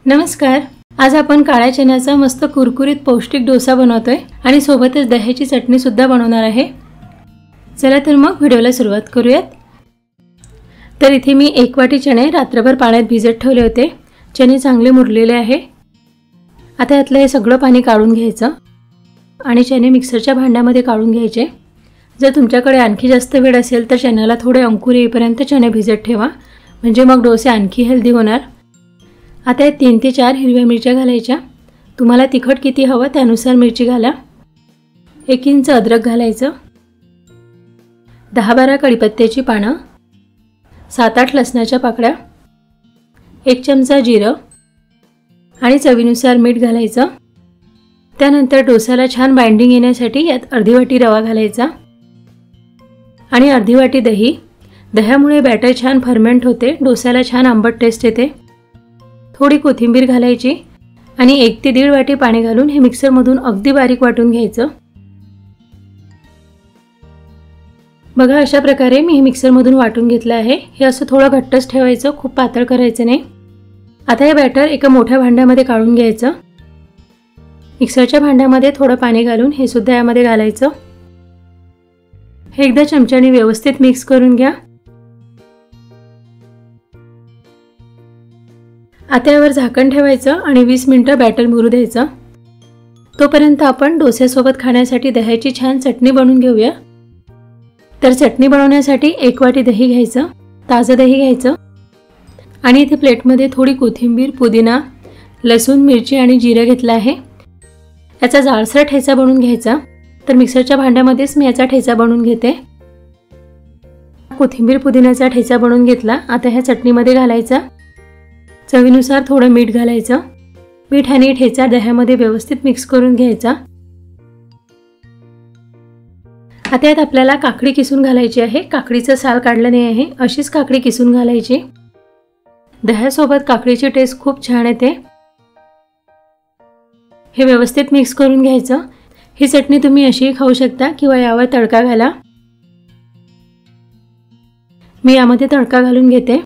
नमस्कार। आज आपण काळ्या चण्याचा मस्त कुरकुरीत पौष्टिक डोसा बनवतोय आणि सोबतच दह्याची चटणी सुद्धा बनवणार आहे। चला तर मग व्हिडिओला सुरुवात करूयात। तर इथे मी 1 वाटी चणे रात्रभर पाण्यात भिजत ठेवले होते। चणे चांगले मुरलेले आहे। आता यातलं हे सगळं पाणी काढून घ्यायचं आणि चणे मिक्सरच्या भांड्यामध्ये काढून घ्यायचे। जर तुमच्याकडे आणखी जास्त वेळ असेल तर चण्याला थोडे अंकुर येईपर्यंत चणे भिजत ठेवा, म्हणजे मग डोसे आणखी हेल्दी होणार। आता 3 ते 4 हिरव्या मिरच्या घालायच्या। तुम्हाला तिखट किती हवं त्यानुसार मिरची घाला। 1 इंच अद्रक घालायचं, 10-12 कढीपत्त्याची पानं, 7-8 लसणाच्या पाकळ्या, 1 चमचा जिरं आणि चवीनुसार मीठ घालायचं। त्यानंतर डोसाला छान बाइंडिंग येण्यासाठी यात अर्धी वाटी रवा घालायचा आणि अर्धी वाटी दही। दह्यामुळे बॅटर छान फर्मेंट होते, डोसाला छान आंबट टेस्ट येते। थोडी कोथिंबीर घालायची आणि 1 ते 1.5 वाटी पाणी घालून हे मिक्सरमधून अगदी बारीक वाटून घ्यायचं। बघा अशा प्रकारे मी हे मिक्सरमधून वाटून घेतलं आहे। हे असं थोडं घट्टच ठेवायचं, खूप पातळ करायचं नाही। आता हे बॅटर एका मोठ्या भांड्यामध्ये काढून घ्यायचं। मिक्सरच्या भांड्यामध्ये थोडं पाणी घालून हे सुद्धा यामध्ये घालायचं। हे एकदा चमच्याने व्यवस्थित मिक्स करून घ्या। आता यावर झाकण ठेवायचं आणि 20 मिनिटं बॅटर मुरू द्यायचं। तोपर्यंत आपण डोस्यासोबत खाण्यासाठी दह्याची छान चटणी बनवून घेऊया। तर चटणी बनवण्यासाठी 1 वाटी दही घ्यायचं, ताजं दही घ्यायचं आणि इथे प्लेटमध्ये थोडी कोथिंबीर, पुदिना, लसूण, मिरची आणि जिरं घेतलं आहे। याचा जाडसर ठेचा बनवून घ्यायचा। तर मिक्सरच्या भांड्यामध्येच मी याचा ठेचा बनवून घेते। कोथिंबीर पुदिन्याचा ठेचा बनवून घेतला। आता ह्या चटणीमध्ये घालायचा। चवीनुसार थोडं मीठ घालायचं। मीठ आणि ठेचा दह्यामध्ये व्यवस्थित मिक्स करून घ्यायचा। आता यात आपल्याला काकडी किसून घालायची आहे। काकडीचं साल काढलं नाही आहे, अशीच काकडी किसून घालायची। दह्यासोबत काकडीची टेस्ट खूप छान येते। हे व्यवस्थित मिक्स करून घ्यायचं। ही चटणी तुम्ही अशीही खाऊ शकता किंवा यावर तडका घाला। मी यामध्ये तडका घालून घेते।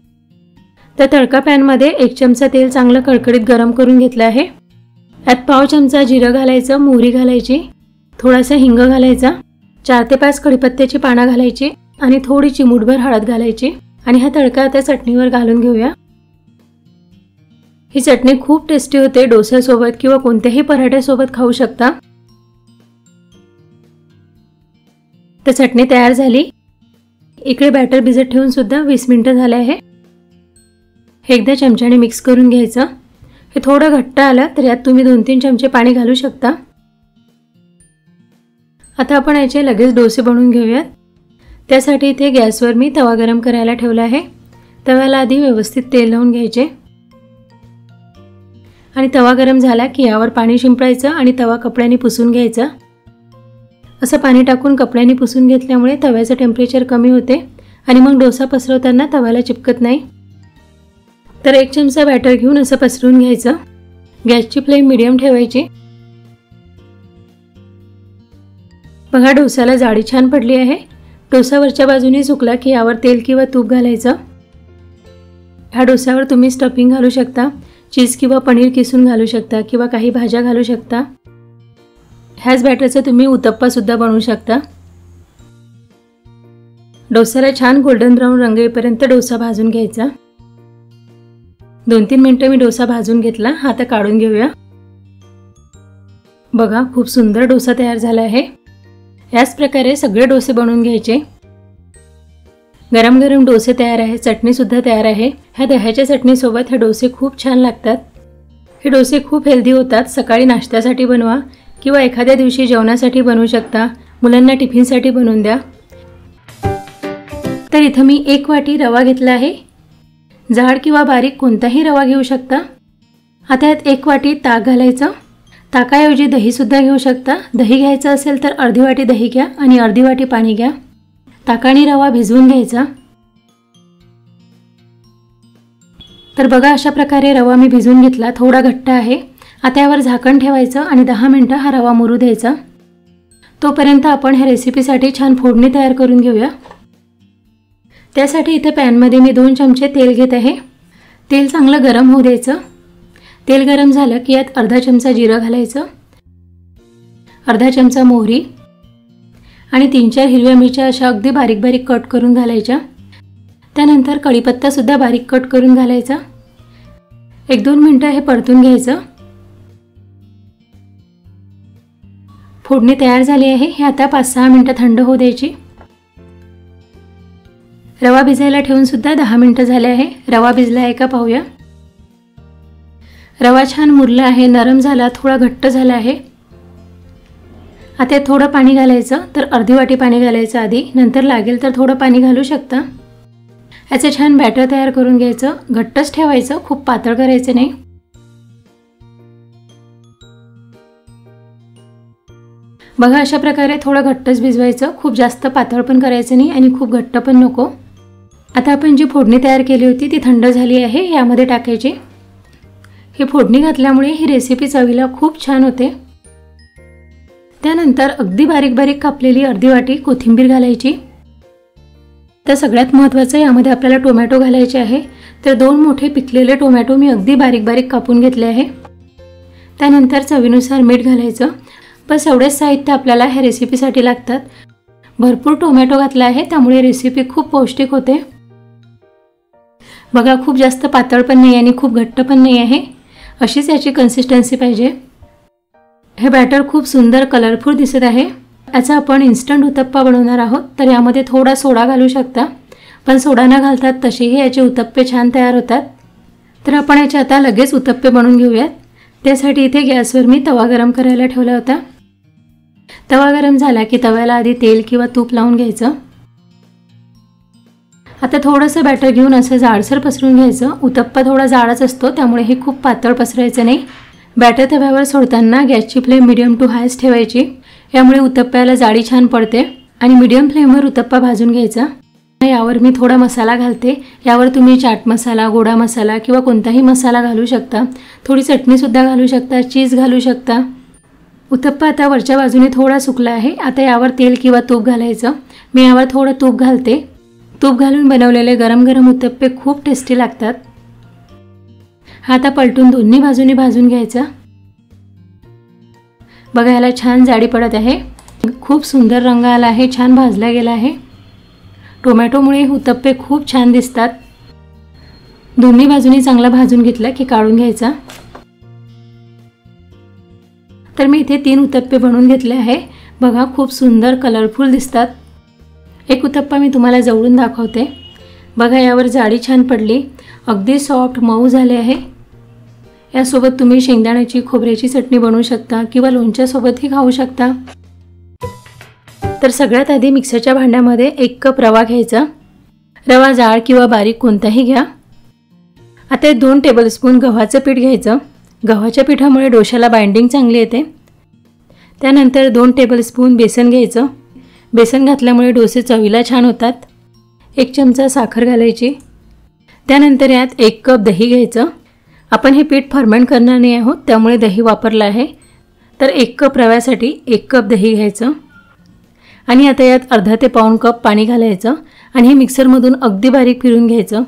तर तडका पॅनमध्ये 1 चमचा तेल चांगलं कडकडीत गरम करून घेतलं आहे। यात पाव चमचा जिरं घालायचं, मोहरी घालायची, थोडासा हिंग घालायचा, 4 ते 5 कढीपत्त्याची पानं घालायची आणि थोडी चिमूटभर हळद घालायची आणि हा तडका आता चटणीवर घालून घेऊया। ही चटणी खूप टेस्टी होते। डोस्यासोबत किंवा कोणत्याही पराठ्यासोबत खाऊ शकता। तर चटणी तयार झाली। इकडे बॅटर भिजत ठेवून सुद्धा 20 मिनिटं झाले आहे। हे एकदा चमच्याने मिक्स करून घ्यायचं। हे थोडं घट्ट आलं तर यात तुम्ही 2-3 चमचे पाणी घालू शकता। आता आपण याचे लगेच डोसे बनवून घेऊयात। त्यासाठी इथे गॅसवर मी तवा गरम करायला ठेवला आहे। तव्याला आधी व्यवस्थित तेल लावून घ्यायचे आणि तवा गरम झाला की यावर पाणी शिंपडायचं आणि तवा कपड्याने पुसून घ्यायचा। असं पाणी टाकून कपड्याने पुसून घेतल्यामुळे तव्याचं टेम्परेचर कमी होते आणि मग डोसा पसरवताना तव्याला चिपकत नाही। तर 1 चमचा बॅटर घेऊन असं पसरवून घ्यायचं। गॅसची फ्लेम मीडियम ठेवायची। बघा डोसाला जाडी छान पडली आहे। डोसा वरच्या बाजूने सुकला की यावर तेल किंवा तूप घालायचं। ह्या डोस्यावर तुम्ही स्टफिंग घालू शकता, चीज किंवा पनीर किसून घालू शकता किंवा काही भाज्या घालू शकता। ह्याच बॅटरचं तुम्ही उत्तप्पा सुद्धा बनवू शकता। डोस्याला छान गोल्डन ब्राऊन रंग येईपर्यंत डोसा भाजून घ्यायचा। 2-3 मिनिटं मी डोसा भाजून घेतला। आता काढून घेऊया। बघा खूप सुंदर डोसा तयार झाला आहे। याच प्रकारे सगळे डोसे बनवून घ्यायचे। गरम गरम डोसे तयार आहे, चटणी सुद्धा तयार आहे। ह्या दह्याच्या चटणीसोबत हे डोसे खूप छान लागतात। हे डोसे खूप हेल्दी होतात। सकाळी नाश्त्यासाठी बनवा किंवा एखाद्या दिवशी जेवणासाठी बनवू शकता। मुलांना टिफिनसाठी बनवून द्या। तर इथं मी 1 वाटी रवा घेतला आहे। जाड किंवा बारीक कोणताही रवा घेऊ शकता। आता यात 1 वाटी ताक घालायचं। ताकाऐवजी दही सुद्धा घेऊ शकता। दही घ्यायचं असेल तर अर्धी वाटी दही घ्या आणि अर्धी वाटी पाणी घ्या। ताकाने रवा भिजवून घ्यायचा। तर बघा अशा प्रकारे रवा मी भिजवून घेतला, थोडा घट्ट आहे। आता यावर झाकण ठेवायचं आणि 10 मिनिटं हा रवा मुरू द्यायचा। तोपर्यंत आपण ह्या रेसिपीसाठी छान फोडणी तयार करून घेऊया। त्यासाठी इथे पॅनमध्ये मी 2 चमचे तेल घेत आहे। तेल चांगलं गरम होऊ द्यायचं। तेल गरम झालं की यात अर्धा चमचा जिरं घालायचं, अर्धा चमचा मोहरी आणि 3-4 हिरव्या मिरच्या अशा अगदी बारीक बारीक कट करून घालायच्या। त्यानंतर कढीपत्ता सुद्धा बारीक कट करून घालायचा। 1-2 मिनिटं हे परतून घ्यायचं। फोडणी तयार झाली आहे। हे आता 5-6 मिनिटं थंड होऊ द्यायची। रवा भिजायला ठेवून सुद्धा 10 मिनिटं झाले आहे। रवा भिजला आहे का पाहूया। रवा छान मुरला आहे, नरम झाला, थोडा घट्ट झाला आहे। आता थोडं पाणी घालायचं, तर अर्धी वाटी पाणी घालायचं आधी, नंतर लागेल तर थोडं पाणी घालू शकता। याचं छान बॅटर तयार करून घ्यायचं। घट्टच ठेवायचं, खूप पातळ करायचं नाही। बघा अशा प्रकारे थोडं घट्टच भिजवायचं, खूप जास्त पातळ पण करायचं नाही आणि खूप घट्ट पण नको। आता आपण जी फोडणी तयार केली होती ती थंड झाली आहे, यामध्ये टाकायची। ही फोडणी घातल्यामुळे ही रेसिपी चवीला खूप छान होते। त्यानंतर अगदी बारीक बारीक कापलेली अर्धी वाटी कोथिंबीर घालायची। तर सगळ्यात महत्त्वाचं यामध्ये आपल्याला टोमॅटो घालायचे आहे। तर 2 मोठे पिकलेले टोमॅटो मी अगदी बारीक बारीक कापून घेतले आहे। त्यानंतर चवीनुसार मीठ घालायचं। बस एवढेच साहित्य आपल्याला ह्या रेसिपीसाठी लागतात। भरपूर टोमॅटो घातला आहे त्यामुळे रेसिपी खूप पौष्टिक होते। बघा खूप जास्त पातळ पण नाही आणि खूप घट्ट पण नाही आहे, अशीच याची कन्सिस्टन्सी पाहिजे। हे बॅटर खूप सुंदर कलरफुल दिसत आहे। याचा आपण इन्स्टंट उत्तप्पा बनवणार आहोत, तर यामध्ये थोडा सोडा घालू शकता, पण सोडा न घालतात तसेही याचे उत्तप्पे छान तयार होतात। तर आपण याचे आता लगेच उत्तप्पे बनवून घेऊयात। त्यासाठी इथे गॅसवर मी तवा गरम करायला ठेवला होता। तवा गरम झाला की तव्याला आधी तेल किंवा तूप लावून घ्यायचं। आता थोडंसं बॅटर घेऊन असं जाडसर पसरून घ्यायचं। उत्तप्पा थोडा जाडच असतो त्यामुळे हे खूप पातळ पसरायचं नाही। बॅटर तव्यावर सोडताना गॅसची फ्लेम मीडियम टू हायच ठेवायची, यामुळे उत्तप्प्याला जाडी छान पडते। आणि मीडियम फ्लेमवर उत्तप्पा भाजून घ्यायचा। यावर मी थोडा मसाला घालते। यावर तुम्ही चाट मसाला, गोडा मसाला किंवा कोणताही मसाला घालू शकता। थोडी चटणी सुद्धा घालू शकता, चीज घालू शकता। उत्तप्पा आता वरच्या बाजूने थोडा सुकला आहे। आता यावर तेल किंवा तूप घालायचं। मी यावर थोडं तूप घालते। तूप घालून बनवलेले गरम गरम उत्तप्पे खूप टेस्टी लागतात। हा आता पलटून दोन्ही बाजूने भाजून घ्यायचा। बघा याला छान जाडी पडत आहे, खूप सुंदर रंग आला आहे, छान भाजला गेला आहे। टोमॅटोमुळे उत्तप्पे खूप छान दिसतात। दोन्ही बाजूनी चांगला भाजून घेतला की काढून घ्यायचा। तर मी इथे 3 उत्तप्पे बनवून घेतले आहे। बघा खूप सुंदर कलरफुल दिसतात। एक उत्तप्पा मी तुम्हाला जवळून दाखवते। बघा यावर जाडी छान पडली, अगदी सॉफ्ट मऊ झाले आहे। यासोबत तुम्ही शेंगदाण्याची खोबऱ्याची चटणी बनवू शकता किंवा लोणच्यासोबतही खाऊ शकता। तर सगळ्यात आधी मिक्सरच्या भांड्यामध्ये 1 कप रवा घ्यायचा। रवा जाड किंवा बारीक कोणताही घ्या। आता 2 टेबलस्पून गव्हाचं पीठ घ्यायचं। गव्हाच्या पिठामुळे डोश्याला बाइंडिंग चांगली येते। त्यानंतर 2 टेबलस्पून बेसन घ्यायचं। बेसन घातल्यामुळे डोसे चवीला छान होतात। 1 चमचा साखर घालायची। त्यानंतर यात 1 कप दही घ्यायचं। आपण हे पीठ फर्मेंट करणार नाही आहोत त्यामुळे दही वापरलं आहे। तर 1 कप रव्यासाठी 1 कप दही घ्यायचं आणि आता यात अर्धा ते पाऊण कप पाणी घालायचं आणि हे मिक्सरमधून अगदी बारीक फिरून घ्यायचं।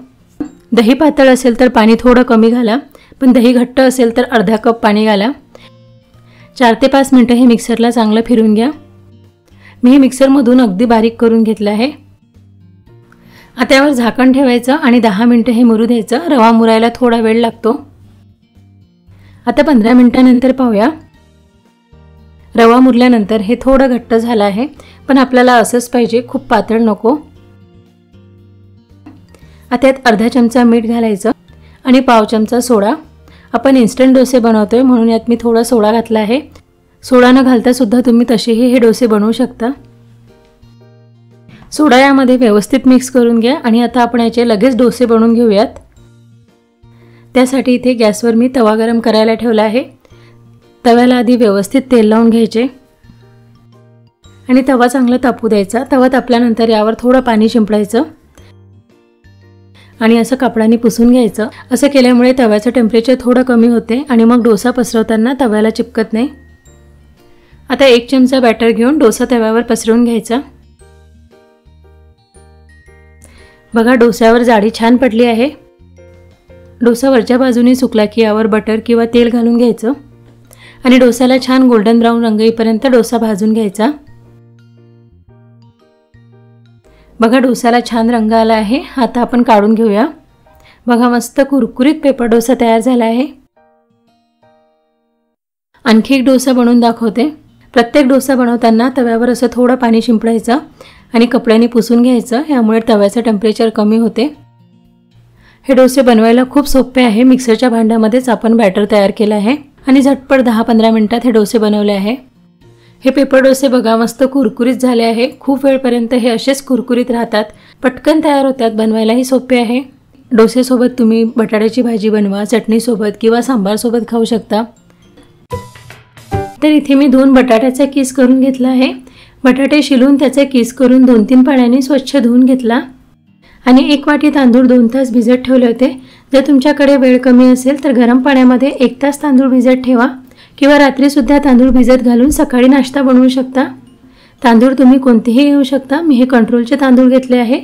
दही पातळ असेल तर पाणी थोडं कमी घाला, पण दही घट्ट असेल तर अर्धा कप पाणी घाला। 4 ते 5 मिनिटं हे मिक्सरला चांगलं फिरून घ्या। मी हे मिक्सरमधून अगदी बारीक करून घेतलं आहे। आता यावर झाकण ठेवायचं आणि 10 मिनिटं हे मुरू द्यायचं। रवा मुरायला थोडा वेळ लागतो। आता 15 मिनिटांनंतर पाहूया। रवा मुरल्यानंतर हे थोडं घट्ट झालं आहे, पण आपल्याला असंच पाहिजे, खूप पातळ नको। आता यात अर्धा चमचा मीठ घालायचं आणि पाव चमचा सोडा। आपण इन्स्टंट डोसे बनवतोय म्हणून यात मी थोडा सोडा घातला आहे। सोडा न घालता सुद्धा तुम्ही तसेही हे डोसे बनवू शकता। सोडा यामध्ये व्यवस्थित मिक्स करून घ्या आणि आता आपण याचे लगेच डोसे बनवून घेऊयात। त्यासाठी इथे गॅसवर मी तवा गरम करायला ठेवला आहे। तव्याला आधी व्यवस्थित तेल लावून घ्यायचे आणि तवा चांगला तापू द्यायचा। तवा तापल्यानंतर यावर थोडं पाणी शिंपडायचं आणि असं कापडाने पुसून घ्यायचं। असं केल्यामुळे तव्याचं टेम्परेचर थोडं कमी होते आणि मग डोसा पसरवताना तव्याला चिपकत नाही। आता 1 चमचा बॅटर घेऊन डोसा तव्यावर पसरवून घ्यायचा। बघा डोस्यावर जाडी छान पडली आहे। डोसा वरच्या बाजूने सुकला की यावर बटर किंवा तेल घालून घ्यायचं आणि डोस्याला छान गोल्डन ब्राऊन रंग येईपर्यंत डोसा भाजून घ्यायचा। बघा डोस्याला छान रंग आला आहे। आता आपण काढून घेऊया। बघा मस्त कुरकुरीत पेपर डोसा तयार झाला आहे। आणखी एक डोसा बनवून दाखवते। प्रत्येक डोसा बनवताना तव्यावर असं थोडं पाणी शिंपडायचं आणि कपड्याने पुसून घ्यायचं, यामुळे तव्याचं टेम्परेचर कमी होते। हे डोसे बनवायला खूप सोपे आहे। मिक्सरच्या भांड्यामध्येच आपण बॅटर तयार केलं आहे आणि झटपट 10-15 मिनिटात हे डोसे बनवले आहे। हे पेपर डोसे बघा मस्त कुरकुरीत झाले आहे। खूप वेळपर्यंत हे असेच कुरकुरीत राहतात, पटकन तयार होतात, बनवायलाही सोपे आहे। डोसेसोबत तुम्ही बटाट्याची भाजी बनवा, चटणीसोबत किंवा सांबारसोबत खाऊ शकता। तर इथे मी 2 बटाट्याचा किस करून घेतला आहे। बटाटे शिलून त्याचे किस करून 2-3 पाण्याने स्वच्छ धुवून घेतला आणि 1 वाटी तांदूळ 2 तास भिजत ठेवले होते। जर तुमच्याकडे वेळ कमी असेल तर गरम पाण्यामध्ये 1 तास तांदूळ भिजत ठेवा किंवा रात्री सुद्धा तांदूळ भिजत घालून सकाळी नाश्ता बनवू शकता। तांदूळ तुम्ही कोणतेही घेऊ शकता, मी हे कंट्रोलचे तांदूळ घेतले आहे।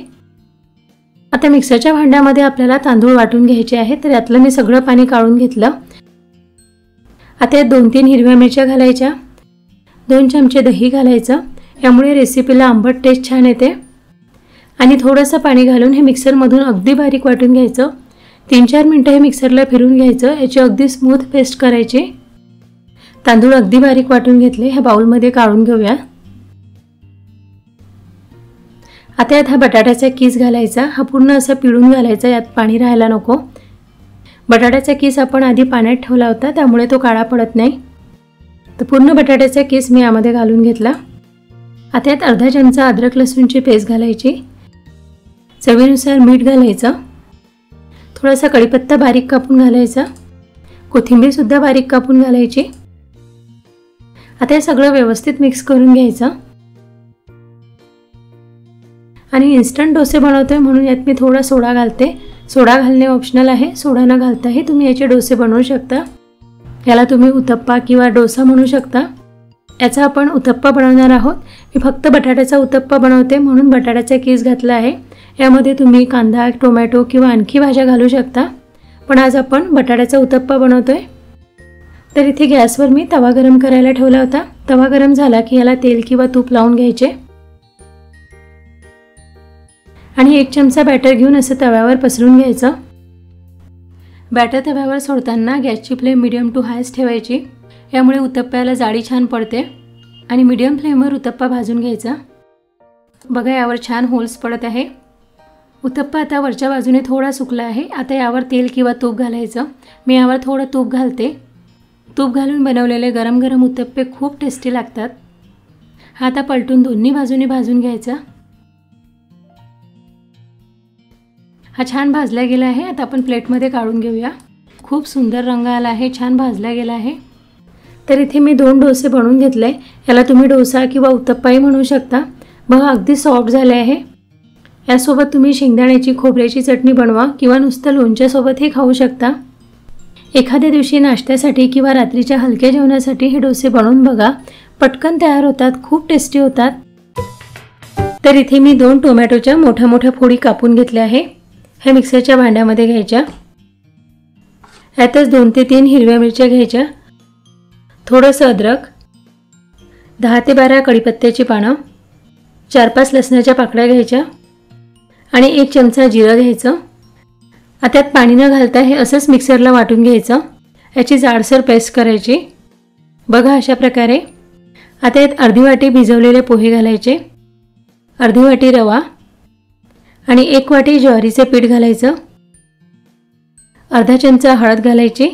आता मिक्सरच्या भांड्यामध्ये आपल्याला तांदूळ वाटून घ्यायचे आहे, तर यातलं मी सगळं पाणी काढून घेतलं। आता यात 2-3 हिरव्या मिरच्या घालायच्या, 2 चमचे दही घालायचं, यामुळे रेसिपीला आंबट टेस्ट छान येते। आणि थोडंसं पाणी घालून हे मिक्सरमधून अगदी बारीक वाटून घ्यायचं। 3-4 मिनिटं हे मिक्सरला फिरून घ्यायचं, याची अगदी स्मूथ पेस्ट करायची। तांदूळ अगदी बारीक वाटून घेतले, ह्या बाउलमध्ये काढून घेऊया। आता यात हा बटाट्याचा किस घालायचा, हा पूर्ण असा पिळून घालायचा, यात पाणी राहायला नको। बटाट्याचा किस आपण आधी पाण्यात ठेवला होता, त्यामुळे तो काळा पडत नाही। तर पूर्ण बटाट्याचा किस मी यामध्ये घालून घेतला। आता यात अर्धा चमचा अद्रक लसूणची पेस्ट घालायची, चवीनुसार मीठ घालायचं, थोडासा कढीपत्ता बारीक कापून घालायचा, कोथिंबीर सुद्धा बारीक कापून घालायची। आता हे सगळं व्यवस्थित मिक्स करून घ्यायचं। आणि इन्स्टंट डोसे बनवतोय म्हणून यात मी थोडा सोडा घालते। सोडा घालणे ऑप्शनल आहे, सोडा न घालताही तुम्ही याचे डोसे बनवू शकता। याला तुम्ही उत्तप्पा किंवा डोसा म्हणू शकता। याचा आपण उत्तप्पा बनवणार आहोत। मी फक्त बटाट्याचा उत्तप्पा बनवते म्हणून बटाट्याचा किस घातला आहे। यामध्ये तुम्ही कांदा, टोमॅटो किंवा आणखी भाज्या घालू शकता, पण आज आपण बटाट्याचा उत्तप्पा बनवतोय। तर इथे गॅसवर मी तवा गरम करायला ठेवला होता। तवा गरम झाला की याला तेल किंवा तूप लावून घ्यायचे आणि 1 चमचा बॅटर घेऊन असं तव्यावर पसरून घ्यायचं। बॅटर तव्यावर सोडताना गॅसची फ्लेम मीडियम टू हायच ठेवायची, यामुळे उत्तप्प्याला जाळी छान पडते। आणि मीडियम फ्लेमवर उत्तप्पा भाजून घ्यायचा। बघा यावर छान होल्स पडत आहे। उत्तप्पा आता वरच्या बाजूने थोडा सुकला आहे। आता यावर तेल किंवा तूप घालायचं, मी यावर थोडं तूप घालते। तूप घालून बनवलेले गरम गरम उत्तप्पे खूप टेस्टी लागतात। हा आता पलटून दोन्ही बाजूने भाजून घ्यायचा। हा छान भाजला गेला आहे। आता आपण प्लेटमध्ये काढून घेऊया। खूप सुंदर रंग आला आहे, छान भाजला गेला आहे। तर इथे मी 2 डोसे बनवून घेतले। याला तुम्ही डोसा किंवा उत्तप्पाही म्हणू शकता। बघा अगदी सॉफ्ट झाले आहे। यासोबत तुम्ही शेंगदाण्याची खोबऱ्याची चटणी बनवा किंवा नुसतं लोणच्यासोबतही खाऊ शकता। एखाद्या दिवशी नाश्त्यासाठी किंवा रात्रीच्या हलक्या जेवणासाठी हे डोसे बनवून बघा, पटकन तयार होतात, खूप टेस्टी होतात। तर इथे मी 2 टोमॅटोच्या मोठ्या मोठ्या फोडी कापून घेतल्या आहे। हे मिक्सरच्या भांड्यामध्ये घ्यायच्या। यातच 2 ते 3 हिरव्या मिरच्या घ्यायच्या, थोडंसं अद्रक, 10 ते 12 कढीपत्त्याची पानं, 4-5 लसणाच्या पाकळ्या घ्यायच्या आणि 1 चमचा जिरं घ्यायचं। आता यात पाणी न घालता हे असंच मिक्सरला वाटून घ्यायचं। याची जाडसर पेस्ट करायची। बघा अशा प्रकारे। आता यात अर्धी वाटी भिजवलेले पोहे घालायचे, अर्धी वाटी रवा आणि 1 वाटी ज्वारीचे पीठ घालायचं, अर्धा चमचा हळद घालायची,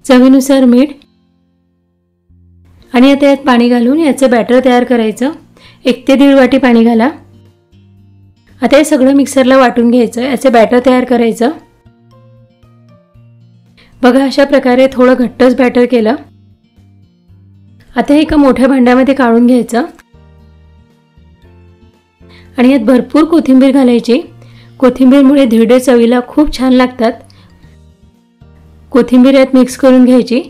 चवीनुसार मीठ आणि आता यात पाणी घालून याचं बॅटर तयार करायचं। 1 ते 1.5 वाटी पाणी घाला। आता हे सगळं मिक्सरला वाटून घ्यायचं, याचं बॅटर तयार करायचं। बघा अशा प्रकारे थोडं घट्टच बॅटर केलं। आता हे एका मोठ्या भांड्यामध्ये काढून घ्यायचं आणि यात भरपूर कोथिंबीर घालायची। कोथिंबीरमुळे धिरडे चवीला खूप छान लागतात। कोथिंबीर यात मिक्स करून घ्यायची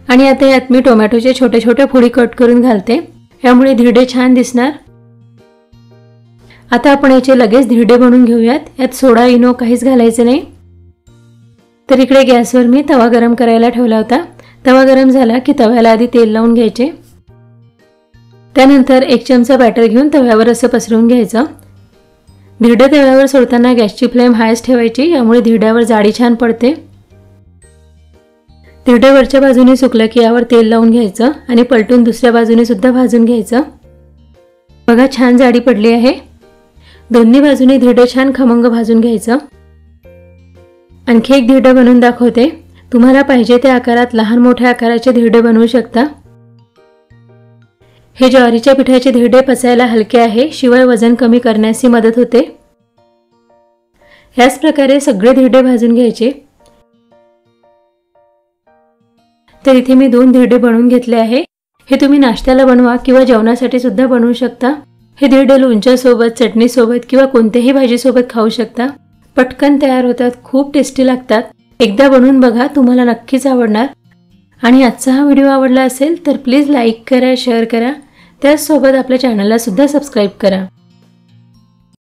आणि आता यात मी टोमॅटोचे छोटे छोटे फोडी कट करून घालते, यामुळे धिरडे छान दिसणार। आता आपण याचे लगेच धिरडे बनवून घेऊयात। यात सोडा इनो काहीच घालायचं नाही। तर इकडे गॅसवर मी तवा गरम करायला ठेवला होता। तवा गरम झाला की तव्याला आधी तेल लावून घ्यायचे। त्यानंतर 1 चमचा बॅटर घेऊन तव्यावर असं पसरवून घ्यायचं। धिरडे तव्यावर सोडताना गॅसची फ्लेम हायच ठेवायची, यामुळे धिरड्यावर जाडी छान पडते। धिरडे वरच्या बाजूने सुकलं की यावर तेल लावून घ्यायचं आणि पलटून दुसऱ्या बाजूने सुद्धा भाजून घ्यायचं। बघा छान जाडी पडली आहे। दोन्ही बाजूने धिरडे छान खमंग भाजून घ्यायचं। आणखी एक धिरडा बनवून दाखवते। तुम्हाला पाहिजे त्या आकारात लहान मोठ्या आकाराचे धिरडे बनवू शकता। हे ज्वारीच्या पिठाचे धिरडे पचायला हलके आहे, शिवाय वजन कमी करण्यास मदत होते। याच प्रकारे सगळे धिरडे भाजून घ्यायचे। तर इथे मी 2 धिरडे बनवून घेतले आहे। हे तुम्ही नाश्त्याला बनवा किंवा जेवणासाठी सुद्धा बनवू शकता। हे धिरडे लोणच्या सोबत, चटणी सोबत किंवा कोणत्याही भाजी सोबत खाऊ शकता। पटकन तयार होतात, खूप टेस्टी लागतात। एकदा बनवून बघा, तुम्हाला नक्कीच आवडणार। आणि आजचा हा व्हिडिओ आवडला असेल तर प्लीज लाईक करा, शेअर करा। त्याचसोबत आपल्या चॅनलला सुद्धा सबस्क्राइब करा।